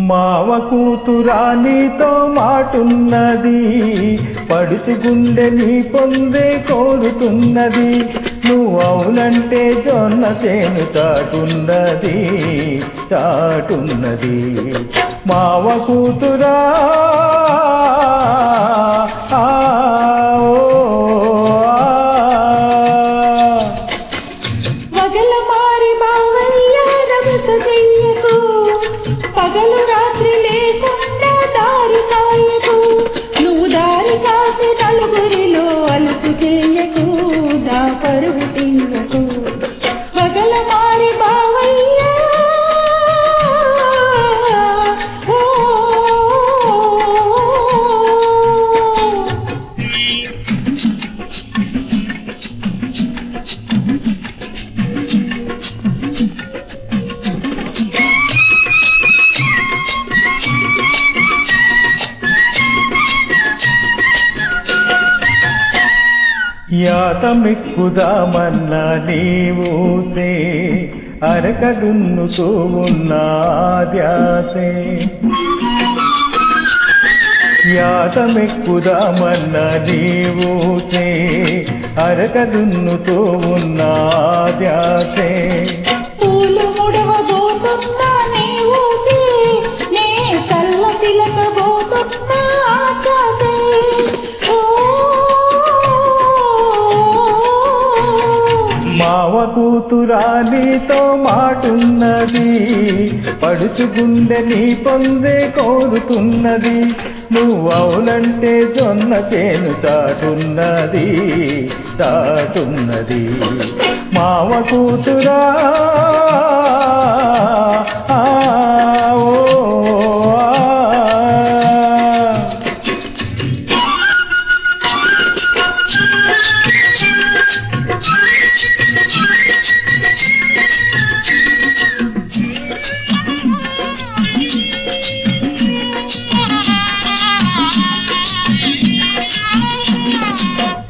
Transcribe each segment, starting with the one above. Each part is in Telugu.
మావ కూతురా నీతో మాటున్నది, పడుచు గుండె నీ పొందే కోరుతున్నది. నువ్వు అవునంటే జొన్న చేను చాటున్నది చాటున్నది. మావ కూతురా పగలు రాత్రి లేకుండా దారి కాయకు, నువ్వు దారి కాసి నలుగురిలో అలసు చేయకు, దా పరుగు తీయకు. పగల మారి బావయ్యా యాతమెక్కుదామన్నా నీవూసే, అరక దున్నుతూ ఉన్నా ధ్యాసే. యాతమెక్కుదామన్నా నీవూసే, అరక దున్నుతూ ఉన్నా ధ్యాసే. పూలు ముడవబోతున్నా నీవూసే, నే చల్ల చిలకబోతున్నా ఆకాశే. మావ కూతురా నీతో మాటున్నది, పడుచు గుండె నీ పొందే కోరుతున్నది. నువ్వు అవునంటే జొన్న చేను చాటున్నది చాటున్నది. మావ కూతురా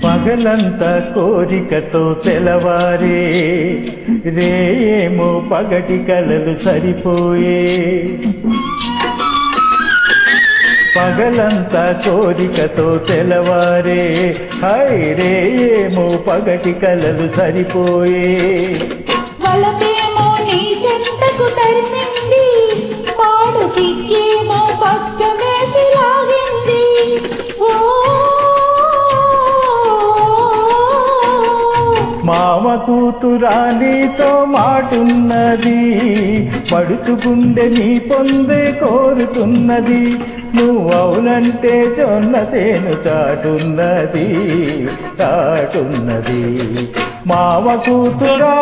పగలంతా కోరికతో తెలవారే, రేయేమో పగటి కలలు సరిపోయే. పగలంతా కోరికతో తెలవారే, హై రేయేమో పగటి కలలు సరిపోయే. వలపేమో నీ చెంతకు తరిమింది, పాడు సిగ్గేమో పక్క వేసి లాగింది. మావ కూతురా నీతో మాటున్నది, పడుచు గుండె నీ పొందే కోరుతున్నది. నువ్వు అవునంటే జొన్న చేను చాటున్నది చాటున్నది. మావ కూతురా